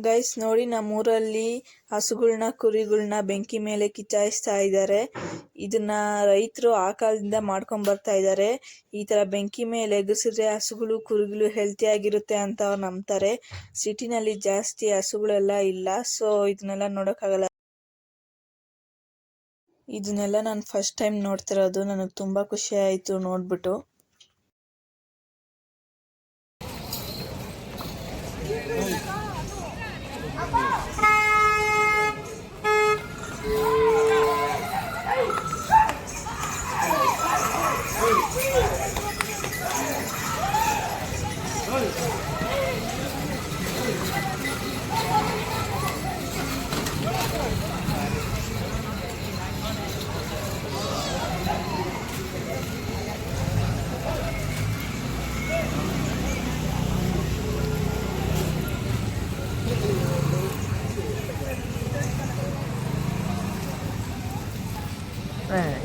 Guys ನೋಡಿ, ನಮ್ಮೂರಲ್ಲಿ ಹಸುಗಳ್ನ ಕುರಿಗಳ್ನ ಬೆಂಕಿ ಮೇಲೆ ಕಿಚ್ಚಾಯಿಸ್ತಾ ಇದ್ದಾರೆ. ಇದನ್ನ ರೈತರು ಆ ಕಾಲದಿಂದ ಮಾಡ್ಕೊಂಡ್ ಬರ್ತಾ ಇದ್ದಾರೆ. ಈ ತರ ಬೆಂಕಿ ಮೇಲೆ ಎಗಸಿದ್ರೆ ಹಸುಗಳು ಕುರಿಗಳು ಹೆಲ್ತಿ ಆಗಿರುತ್ತೆ ಅಂತ ಅವ್ರು ನಂಬ್ತಾರೆ. ಸಿಟಿನಲ್ಲಿ ಜಾಸ್ತಿ ಹಸುಗಳೆಲ್ಲ ಇಲ್ಲ, ಸೊ ಇದನ್ನೆಲ್ಲ ನೋಡೋಕ್ಕಾಗಲ್ಲ. ಇದನ್ನೆಲ್ಲ ನಾನು ಫಸ್ಟ್ ಟೈಮ್ ನೋಡ್ತಿರೋದು. ನನಗೆ ತುಂಬಾ ಖುಷಿ ಆಯ್ತು ನೋಡ್ಬಿಟ್ಟು.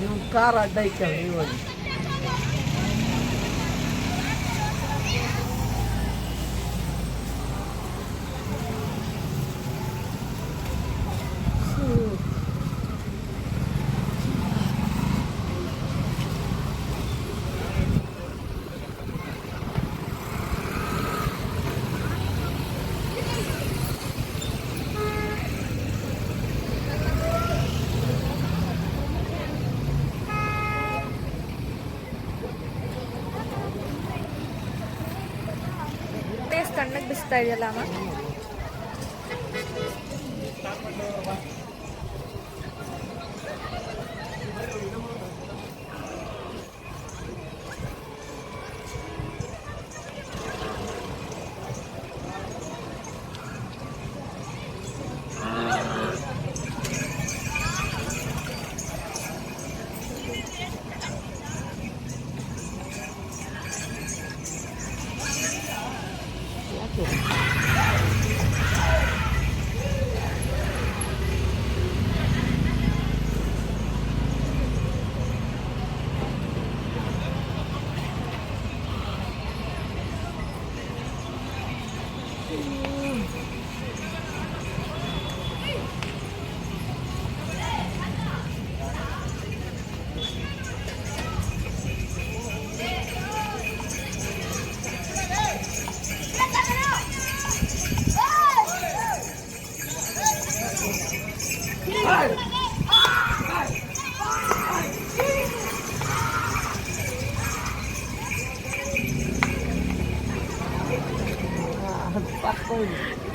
ಇವ್ ಕಾರ್ ಅಡ್ಡ ಐತಲ್ಲ ಇವಾಗ. ಕಣ್ಣಕ್ಕೆ ಬಿಸ್ತಾ ಇದೆಯಲ್ಲ ಅಮ್ಮ.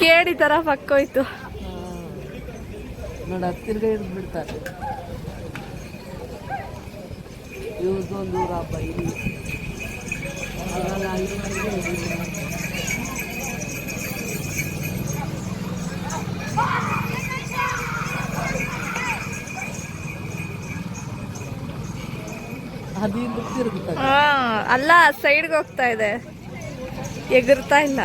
ಕೇಳಿ ತರ ಪಕ್ಕೋಯ್ತು ನೋಡಿ. ಹತ್ತಿರಗೆ ಹಿಡಿದು ಬಿಡ್ತಾರೆ. ಇವ್ರದ್ದೊಂದು ಊರ ಹಬ್ಬ ಇಲ್ಲಿ. ಅದು ತಿರುಗುತ್ತದೆ. ಅಲ್ಲ, ಸೈಡ್ಗೆ ಹೋಗ್ತಾ ಇದೆ, ಎಗರ್ತಾ ಇಲ್ಲ.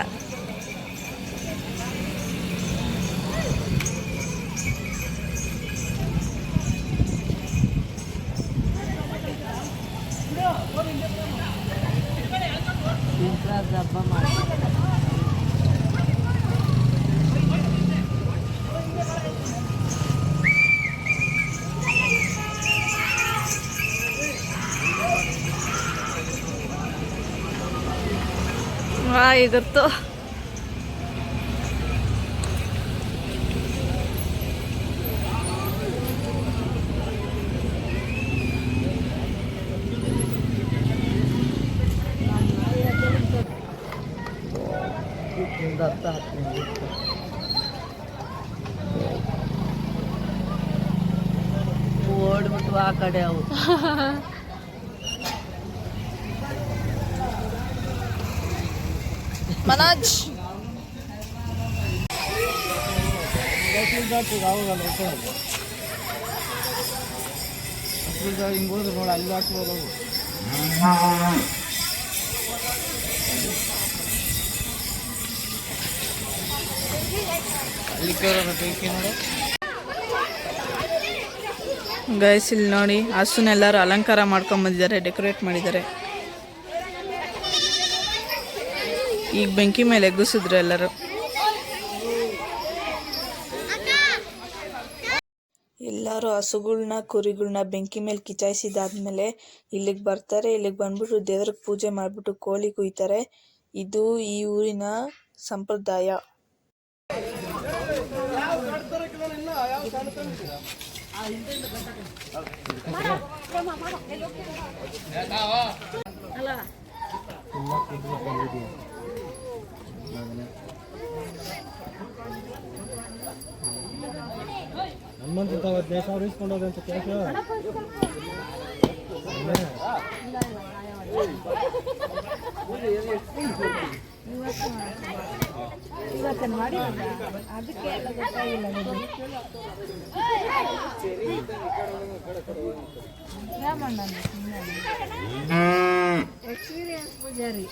ಹಬ್ಬ ಮಾಡ್ತಾರೆ. ಎಗರ್ತು. ಓಡ್ಬಿಟ್ಟು ಆ ಕಡೆ ಅವು. ಮನೋಜ್ ಹಿಂಗೆ ಹೋದ್ರೆ ನೋಡಿ, ಅಲ್ಲಿ ಹಾಕ್ಬೋದು. ಗೈಸ್ ಇಲ್ಲಿ ನೋಡಿ, ಹಸುನೆಲ್ಲರೂ ಅಲಂಕಾರ ಮಾಡ್ಕೊಂಡ್ ಬಂದಿದ್ದಾರೆ, ಡೆಕೋರೇಟ್ ಮಾಡಿದ್ದಾರೆ. ಈಗ ಬೆಂಕಿ ಮೇಲೆ ಎಗ್ಗಿಸಿದ್ರು ಎಲ್ಲರೂ. ಎಲ್ಲರೂ ಹಸುಗಳ್ನ ಕುರಿಗಳ್ನ ಬೆಂಕಿ ಮೇಲೆ ಕಿಚಾಯಿಸಿದಾದ್ಮೇಲೆ ಇಲ್ಲಿಗೆ ಬರ್ತಾರೆ. ಇಲ್ಲಿಗೆ ಬಂದ್ಬಿಟ್ಟು ದೇವ್ರಿಗೆ ಪೂಜೆ ಮಾಡ್ಬಿಟ್ಟು ಕೋಳಿ ಕುಯ್ತಾರೆ. ಇದು ಈ ಊರಿನ ಸಂಪ್ರದಾಯ. ಹನುಮಂತ ದೇಶ ಉಳಿಸ್ಕೊಂಡೋದಂತ ಕೇಶ ಇವತ್ತನ್ನು ಮಾಡಿ ಅದಕ್ಕೆ ಎಲ್ಲ ಗೊತ್ತಾಗಿಲ್ಲ ರಾಮಣ್ಣ ಎಕ್ಸ್ಪೀರಿಯನ್ಸ್ ಪೂಜಾರಿ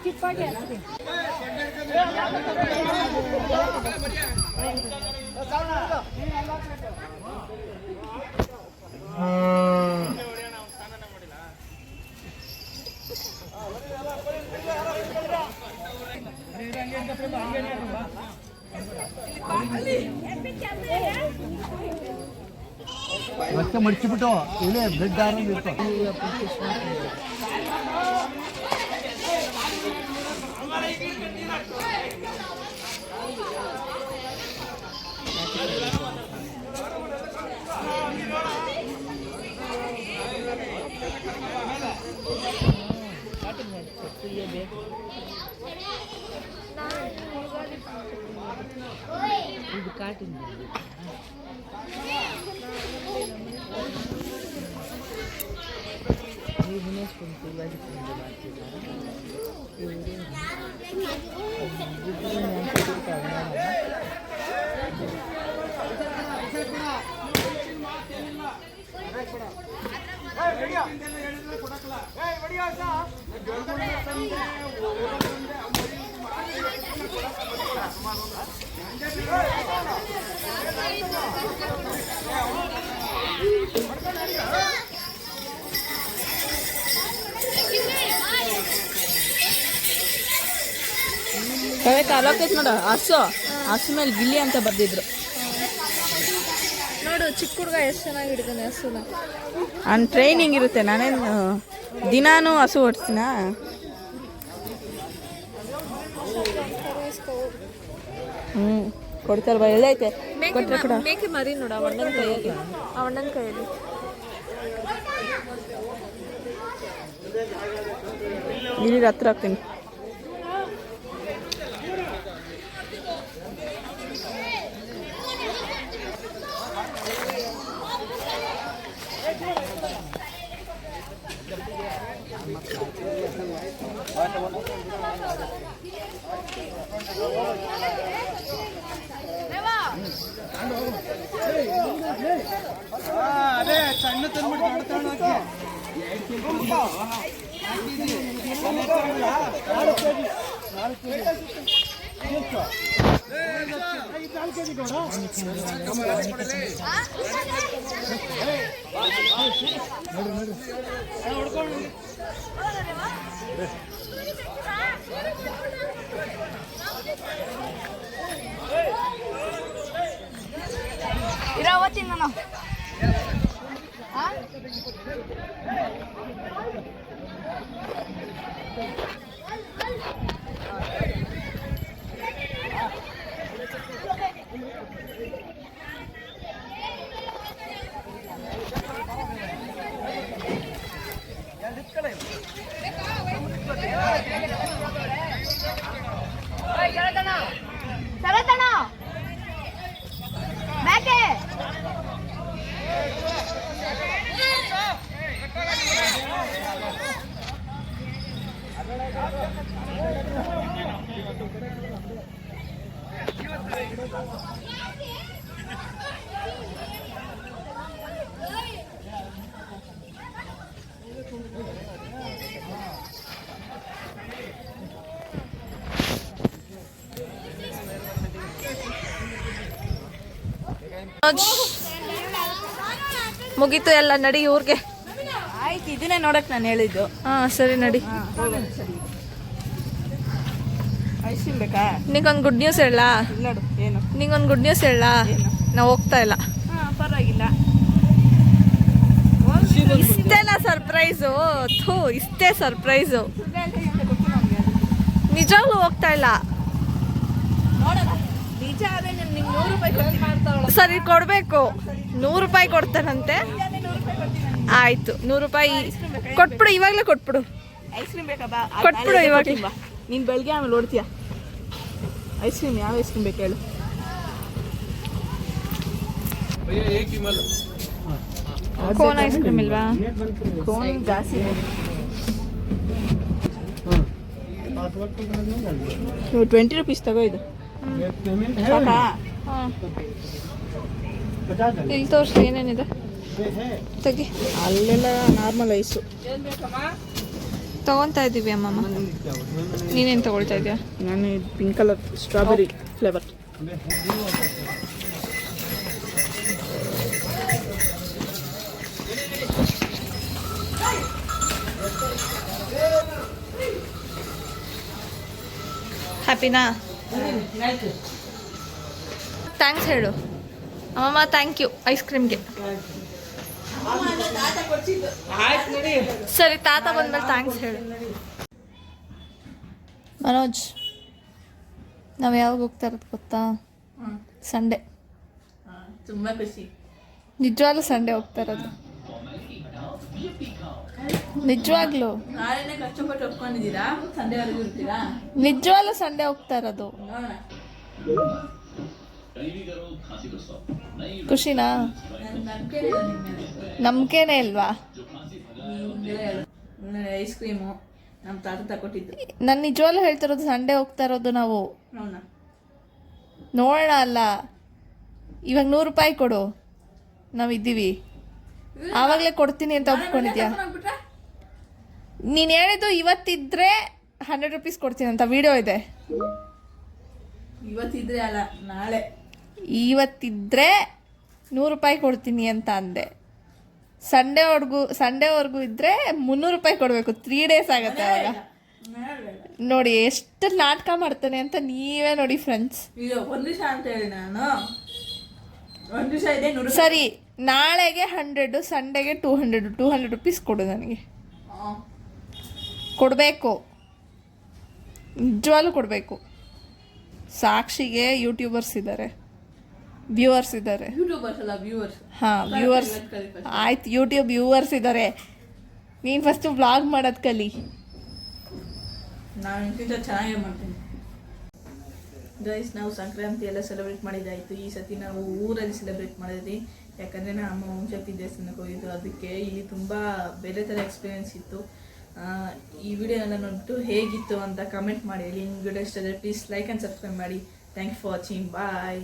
ಚಿಪ್ಪಾಗಿ ಅಷ್ಟೇ. ರಕ್ತ ಮಡಿಚಿಬಿಟ್ಟು ಇಲ್ಲೇ ಬ್ಲಡ್ ಆರಂಭ ಇರ್ತಾವೆ. ಇದು ಕಾಟಿನ ನೀವು ನೆನೆಸ್ಕೊಂಡು ಬದುಕೊಂಡು ಕವಿತಾ ಅಲೋಕೈತ್ ನೋಡ, ಹಸು ಮೇಲೆ ಗಿಲ್ಲಿ ಅಂತ ಬರ್ದಿದ್ರು. ನೋಡು ಚಿಕ್ಕ ಹುಡುಗ ಎಷ್ಟು ಚೆನ್ನಾಗಿ ಹಿಡಿದಾನೆ ಹಸುನ. ಅವ್ನು ಟ್ರೈನಿಂಗ್ ಇರುತ್ತೆ. ನಾನೇನು ದಿನಾನು ಹಸು ಓಡಿಸ್ತೀನ. ಕೊಡ್ತಾರಲ್ವ ಎಲ್ಲೈತೆ ಕೊಟ್ಟರೆ ಕೂಡ. ಮೇಕೆ ಮರಿ ನೋಡು ಅಣ್ಣನ ಕೈಯಲ್ಲಿ, ಅಣ್ಣನ ಕೈಯಲ್ಲಿ. ಇಲ್ಲಿ ಹತ್ರ ಹಾಕ್ತೀನಿ. ಅದೇ ಸಣ್ಣ ತಂದ್ಬಿಟ್ಟು ಮುಗೀತು ಎಲ್ಲ, ನಡಿ ಊರಿಗೆ. ಆಯ್ತು, ಇದನ್ನೇ ನೋಡಕ್ ನಾನು ಹೇಳಿದ್ದು. ಹಾ ಸರಿ ನಡಿ. ಐಸ್ ಕ್ರೀಮ್ ಬೇಕಾ? ನಿಂಗೊಂದು ಗುಡ್ ನ್ಯೂಸ್ ಹೇಳಾ? ನೋಡು ಏನು? ನಿಂಗೊಂದು ಗುಡ್ ನ್ಯೂಸ್ ಹೇಳಾ? ನಾವು ಹೋಗ್ತಾ ಇಲ್ಲ. ಹಾಂ ಪರವಾಗಿಲ್ಲ. ಇಷ್ಟೇನಾ ಸರ್ಪ್ರೈಸು? ಥೂ, ಇಷ್ಟೇ ಸರ್ಪ್ರೈಸು. ನಿಜವಾಗ್ಲೂ ಹೋಗ್ತಾ ಇಲ್ಲ. ನೋಡೋಣ. ನಿಜ ಆದರೆ ನಿಮ್ಗೆ 100 ರೂಪಾಯಿ ಕೊಡ್ತೀನಿ. ಸರಿ ಕೊಡಬೇಕು. 100 ರೂಪಾಯಿ ಕೊಡ್ತಾನಂತೆ. ಆಯ್ತು, 100 ರೂಪಾಯಿ ಕೊಟ್ಬಿಡು, ಇವಾಗಲೇ ಕೊಟ್ಬಿಡು. ಐಸ್ ಕ್ರೀಮ್ ಬೇಕಾ? ಬಾ ಕೊಟ್ಬಿಡು ಇವಾಗ. ನೀನು ಬೆಳಗ್ಗೆ ಆಮೇಲೆ ಓಡ್ತೀಯ. ಐಸ್ ಕ್ರೀಮ್ ಯಾವ ಐಸ್ ಕ್ರೀಮ್ ಬೇಕು ಹೇಳು? ಕೋನ್ ಐಸ್ ಕ್ರೀಮ್ ಇಲ್ವಾ? ಕೋನ್ ಜಾಸ್ತಿ ಇದೆ. 20 ರೂಪೀಸ್ ತಗೋ ಇದು. ಸಾಕಾ? ಇಲ್ಲಿ ತೋರಿಸಿ ಏನೇನಿದೆ ತೆಗಿ. ಅಲ್ಲೆಲ್ಲ ನಾರ್ಮಲ್ ಐಸು ತಗೊತಾ ಇದ್ದೀವಿ ಅಮ್ಮಮ್ಮ. ನೀನೇನು ತಗೊಳ್ತಾ ಇದೀಯಾ? ನಾನು ಪಿಂಕ್ ಕಲರ್ ಸ್ಟ್ರಾಬೆರಿ ಫ್ಲೇವರ್. ಹ್ಯಾಪಿನಾ? ಥ್ಯಾಂಕ್ಸ್ ಹೇಳು ಅಮ್ಮಮ್ಮ. ಥ್ಯಾಂಕ್ ಯು ಐಸ್ ಕ್ರೀಮ್ಗೆ. ಸರಿ, ತಾತ ಬಂದ್ಮೇಲೆ ಥ್ಯಾಂಕ್ಸ್ ಹೇಳು. ಮನೋಜ್, ನಾವು ಯಾವಾಗ ಹೋಗ್ತಾ ಇರೋದು ಗೊತ್ತಾ? ಸಂಡೇ. ತುಂಬ ಖುಷಿ. ನಿಜವಾಗ್ಲೂ ಸಂಡೇ ಹೋಗ್ತಾ ಇರೋದು. ನಿಜವಾಗ್ಲೂ ನಾಳೆನೇ ಕಷ್ಟಪಟ್ಟು ಒಪ್ಕೊಂಡಿದ್ದೀರಾ? ಸಂಡೇವರೆಗೂ ಇರ್ತೀರಾ? ನಿಜವಾಗ್ಲೂ ಸಂಡೇ ಹೋಗ್ತಾ ಇರೋದು. ನೋಡೋಣ. ಖುಷಿನಾ? ನಂಬಿಕೆನೇ ಇಲ್ವಾ? ಐಸ್ ಕ್ರೀಮು ನಮ್ಮ ತಾತ ತಗೊಟ್ಟಿದ್ದು. ನಾನು ನಿಜವಾಗ್ಲೂ ಹೇಳ್ತಿರೋದು ಸಂಡೇ ಹೋಗ್ತಾ ಇರೋದು ನಾವು. ನೋಡೋಣ ಅಲ್ಲ, ಇವಾಗ 100 ರೂಪಾಯಿ ಕೊಡು, ನಾವಿದ್ದೀವಿ. ಆವಾಗಲೇ ಕೊಡ್ತೀನಿ ಅಂತ ಒಪ್ಕೊಂಡಿದ್ಯಾ? ನೀನು ಹೇಳಿದ್ದು ಇವತ್ತಿದ್ರೆ 100 ರೂಪೀಸ್ ಕೊಡ್ತೀನಿ ಅಂತ ವಿಡಿಯೋ ಇದೆ. ಇವತ್ತಿದ್ರೆ ಅಲ್ಲ, ನಾಳೆ. ಇವತ್ತಿದ್ರೆ 100 ರೂಪಾಯಿ ಕೊಡ್ತೀನಿ ಅಂತ ಅಂದೆ. ಸಂಡೇವರೆಗೂ ಇದ್ರೆ 300 ರೂಪಾಯಿ ಕೊಡಬೇಕು. 3 ಡೇಸ್ ಆಗುತ್ತೆ ಅವಾಗ. ನೋಡಿ ಎಷ್ಟು ನಾಟಕ ಮಾಡ್ತಾನೆ ಅಂತ ನೀವೇ ನೋಡಿ ಫ್ರೆಂಡ್ಸ್. ಒಂದು ದಿವಸ ಅಂತ ಹೇಳಿ ನಾನು ಒಂದು ದಿವಸ ಇದೆ 100. ಸರಿ, ನಾಳೆಗೆ 100, ಸಂಡೇಗೆ 200 ರೂಪೀಸ್ ಕೊಡು ನನಗೆ. ಕೊಡಬೇಕು, ನಿಜವಾಗ್ಲೂ ಕೊಡಬೇಕು. ಸಾಕ್ಷಿಗೆ ಯೂಟ್ಯೂಬರ್ಸ್ ಇದ್ದಾರೆ, ವ್ಯೂವರ್ಸ್ ಇದ್ದಾರೆ. ಯೂಟ್ಯೂಬರ್ಸ್ ಅಲ್ಲ, ವ್ಯೂವರ್ಸ್. ಹಾಂ, ವ್ಯೂವರ್ಸ್ ಆಯ್ತು. ಯೂಟ್ಯೂಬ್ ವ್ಯೂವರ್ಸ್ ಇದ್ದಾರೆ. ನೀನು ಫಸ್ಟು ವ್ಲಾಗ್ ಮಾಡೋದು ಕಲಿ. ನಾನು ಇಂತಿಂತ ಚೆನ್ನಾಗೇ ಮಾಡ್ತೀನಿ ಗೈಸ್. ನಾವು ಸಂಕ್ರಾಂತಿ ಎಲ್ಲ ಸೆಲೆಬ್ರೇಟ್ ಮಾಡಿದ್ದಾಯಿತು. ಈ ಸತಿ ನಾವು ಊರಲ್ಲಿ ಸೆಲೆಬ್ರೇಟ್ ಮಾಡಿದ್ವಿ. ಯಾಕಂದರೆ ನಮ್ಮ ಅಮ್ಮ ಓಂಶಕ್ತಿ ದೇವಸ್ಥಾನಕ್ಕೆ ಹೋಗಿದ್ದು. ಅದಕ್ಕೆ ಇಲ್ಲಿ ತುಂಬ ಬೇರೆ ಥರ ಎಕ್ಸ್ಪೀರಿಯೆನ್ಸ್ ಇತ್ತು. ಈ ವಿಡಿಯೋನೆಲ್ಲ ನೋಡ್ಬಿಟ್ಟು ಹೇಗಿತ್ತು ಅಂತ ಕಮೆಂಟ್ ಮಾಡಿ ಹೇಳಿ. ನಿಮ್ಗೆ ವಿಡಿಯೋ ಇಷ್ಟ ಆದರೆ ಪ್ಲೀಸ್ ಲೈಕ್ ಆ್ಯಂಡ್ ಸಬ್ಸ್ಕ್ರೈಬ್ ಮಾಡಿ. Thank you for watching. Bye.